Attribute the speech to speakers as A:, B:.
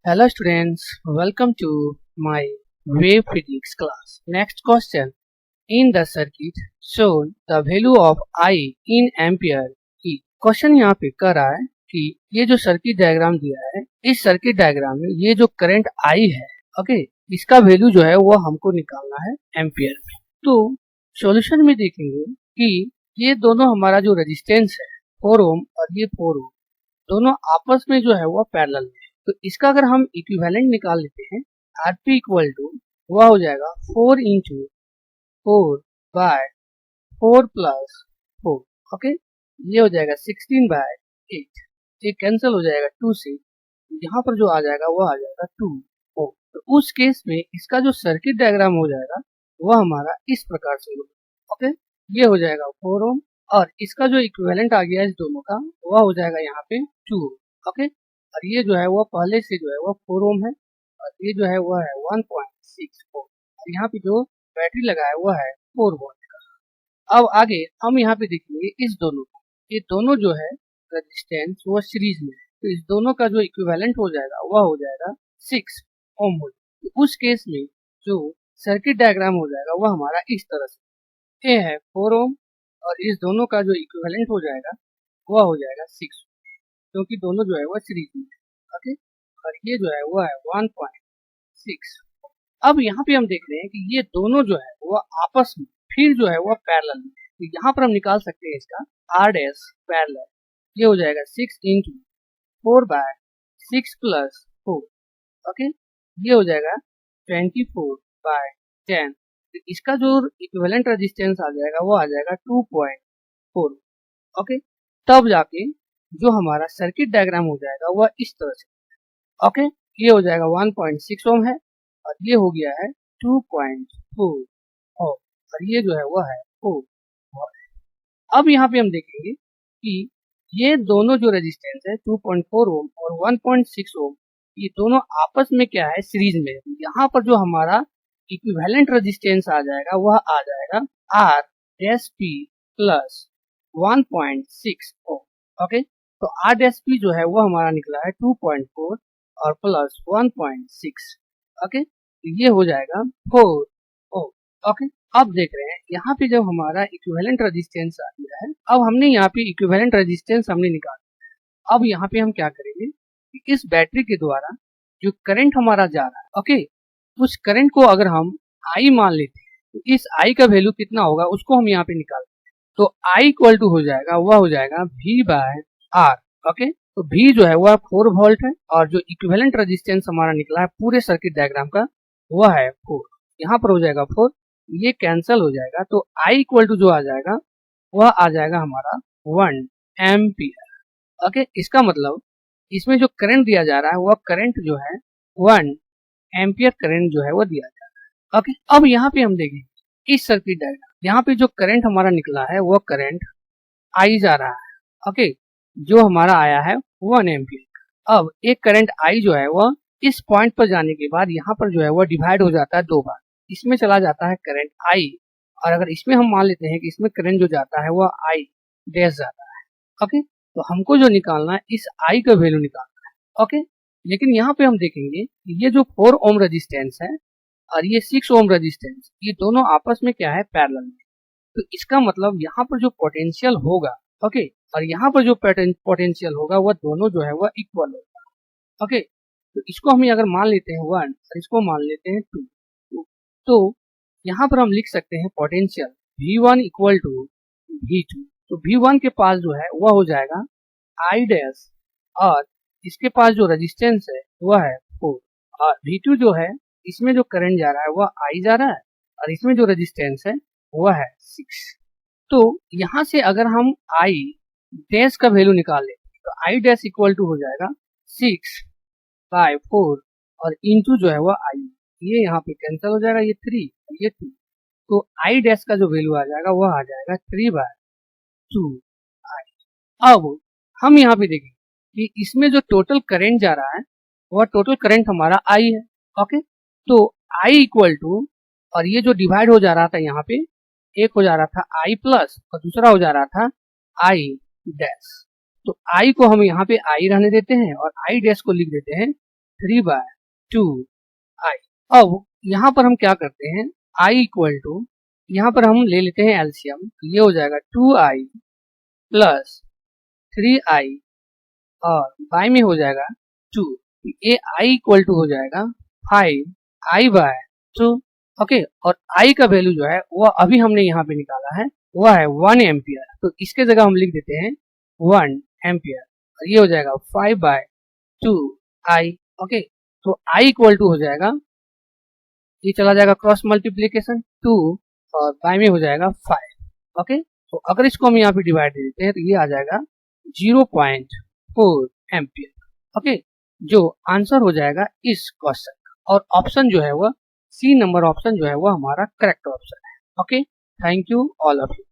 A: Hello students, welcome to my wave physics class. Next question. In the circuit shown the value of I in ampere is. Question यहाँ पे कर रहा है कि ये जो सर्किट डायग्राम दिया है, इस सर्किट डायग्राम में ये जो करंट I है, ओके, इसका वैल्यू जो है वो हमको निकालना है एम्पियर में। तो सॉल्यूशन में देखेंगे कि ये दोनों हमारा जो रेजिस्टेंस है 4 ओम और ये 4 ओम दोनों आपस में जो है वो पैरेलल में। तो इसका अगर हम इक्विवेलेंट निकाल लेते हैं, आरपी इक्वल टू वह हो जाएगा 4 इंटू 4 बाय 4 प्लस 4, ओके, ये हो जाएगा 16 बाय 8, ये कैंसिल हो जाएगा 2 से, यहाँ पर जो आ जाएगा वो आ जाएगा 2 ओम। तो उस केस में इसका जो सर्किट डायग्राम हो जाएगा वह हमारा इस प्रकार से होगा, ओके, ये हो जाएगा 4 ओम और इसका जो इक्विवेलेंट आ गया इस दोनों का वह हो जाएगा यहाँ पे 2, ओके, और ये जो है वो पहले से जो है वो 4 ओम है और ये जो है वो है 1.6 ओम और यहाँ पे जो बैटरी लगा है वो है 4 वोल्ट का। अब आगे हम यहाँ पे देखेंगे इस दोनों को, ये दोनों जो है रेजिस्टेंस वो सीरीज में है, तो इस दोनों का जो इक्विवेलेंट हो जाएगा वह हो जाएगा 6 ओम हो जाएगा। तो उस केस में जो सर्किट डायग्राम हो जाएगा वह हमारा इस तरह से, ये है 4 ओम और इस दोनों का जो इक्विवेलेंट हो जाएगा वह हो जाएगा 6, क्योंकि दोनों जो है वो सीरीज में है, ओके, और ये जो है वो है 1.6। अब यहाँ पे हम देख रहे हैं कि ये दोनों जो है वो आपस में फिर जो है वो पैरेलल में, तो यहाँ पर हम निकाल सकते हैं इसका आर डैश पैरेलल, ये हो जाएगा 6 इंटू 4 बाय 6 प्लस 4, ओके, ये हो जाएगा 24 बाय 10। तो इसका जो इक्विवेलेंट रेजिस्टेंस आ जाएगा वो आ जाएगा 2.4, ओके, तब जाके जो हमारा सर्किट डायग्राम हो जाएगा वह इस तरह से, ओके, ये हो जाएगा 1.6 ओम है और ये हो गया है 2.4 ओम और ये जो है वह है 4 ओम। अब यहाँ पे हम देखेंगे कि ये दोनों जो रेजिस्टेंस है 2.4 ओम और 1.6 ओम, ये दोनों आपस में क्या है सीरीज में। यहाँ पर जो हमारा इक्विवेलेंट रेजिस्टेंस आ जाएगा वह आ जाएगा R dash P plus 1.6 ohm, okay, तो आर डैश पी जो है वो हमारा निकला है 2.4 और प्लस 1.6, ओके, तो ये हो जाएगा 4 ओम, ओके। अब देख रहे हैं यहाँ पे जब हमारा इक्विवेलेंट रेजिस्टेंस आ गया है, अब हमने यहाँ पे इक्विवेलेंट रेजिस्टेंस हमने निकाला। अब यहाँ पे हम क्या करेंगे कि इस बैटरी के द्वारा जो करंट हमारा जा रहा है, ओके, उस करंट को अगर हम आई मान लेते हैं तो इस आई का वैल्यू कितना होगा उसको हम यहाँ पे निकालते हैं। तो आई इक्वल टू हो जाएगा वह हो जाएगा V बाय आर, ओके, तो V जो है वह 4 वोल्ट है और जो इक्विवेलेंट रेजिस्टेंस हमारा निकला है पूरे सर्किट डायग्राम का वह है 4, यहाँ पर हो जाएगा 4, ये कैंसिल हो जाएगा, तो आई इक्वल टू जो आ जाएगा वह आ जाएगा हमारा 1 एम्पियर, ओके। इसका मतलब इसमें जो करंट दिया जा रहा है वह करंट जो है 1 एम्पियर करंट जो है वो दिया जा रहा है, ओके। अब यहाँ पे हम देखेंगे इस सर्किट डायग्राम, यहाँ पे जो करंट हमारा निकला है वह करंट आई जा रहा है, ओके, जो हमारा आया है 1 एम्पियर। अब एक करंट आई जो है वह इस पॉइंट पर जाने के बाद यहाँ पर जो है वह डिवाइड हो जाता है 2 बार, इसमें चला जाता है करंट आई और अगर इसमें हम मान लेते हैं कि इसमें करंट जो जाता है वह आई डैश जाता है, ओके, तो हमको जो निकालना है इस आई का वैल्यू निकालना है, ओके। लेकिन यहाँ पे हम देखेंगे कि ये जो 4 ओम रेजिस्टेंस है और ये 6 ओम रेजिस्टेंस, ये दोनों आपस में क्या है पैरेलल में, तो इसका मतलब यहाँ पर जो पोटेंशियल होगा, ओके, और यहाँ पर जो पोटेंशियल होगा वह दोनों जो है वह इक्वल होगा, ओके। तो इसको हम अगर मान लेते हैं 1 और इसको मान लेते हैं 2, तो यहाँ पर हम लिख सकते हैं potential V1 equal to V2, तो V1 के पास जो है वह हो जाएगा I डैश और इसके पास जो रेजिस्टेंस है वह है 4 और V2 जो है इसमें जो करंट जा रहा है वह I जा रहा है और इसमें जो रेजिस्टेंस है वह है 6। तो यहाँ से अगर हम I डैश का वैल्यू निकाल लेते हैं तो I डैश इक्वल टू हो जाएगा 6 बाय 4 और इंटू जो है वह I, ये यहाँ पे कैंसिल हो जाएगा, ये 3 ये 2, तो I डैश का जो वैल्यू आ जाएगा वह आ जाएगा 3 बाय 2 I। अब हम यहाँ पे देखेंगे कि इसमें जो टोटल करंट जा रहा है वह टोटल करंट हमारा I है, ओके, तो I इक्वल टू और ये जो डिवाइड हो जा रहा था यहाँ पे एक हो जा रहा था I प्लस और दूसरा हो जा रहा था I डैश, तो I को हम यहाँ पे I रहने देते हैं और I डैश को लिख देते हैं 3/2i। अब यहाँ पर हम क्या करते हैं, i इक्वल टू, यहाँ पर हम ले लेते हैं एलसीएम, ये हो जाएगा 2i प्लस 3i और बाई में हो जाएगा 2, ये i इक्वल टू हो जाएगा 5i/2। ओके, और i का वैल्यू जो है वो अभी हमने यहाँ पे निकाला है, वह है 1 एम्पियर। तो इसके जगह हम लिख देते हैं 1 एम्पियर और ये हो जाएगा 5/2i। ओके, तो i इक्वल टू हो जाएगा, ये चला जाएगा क्रॉस मल्टीप्लीकेशन 2 और बाई में हो जाएगा 5। ओके, तो अगर इसको हम यहाँ पे डिवाइड दे देते हैं तो ये आ जाएगा 0.4 एम्पियर। ओके, जो आंसर हो जाएगा इस क्वेश्चन का, और ऑप्शन जो है वह सी नंबर ऑप्शन जो है वो हमारा करेक्ट ऑप्शन है। Okay, thank you all of you.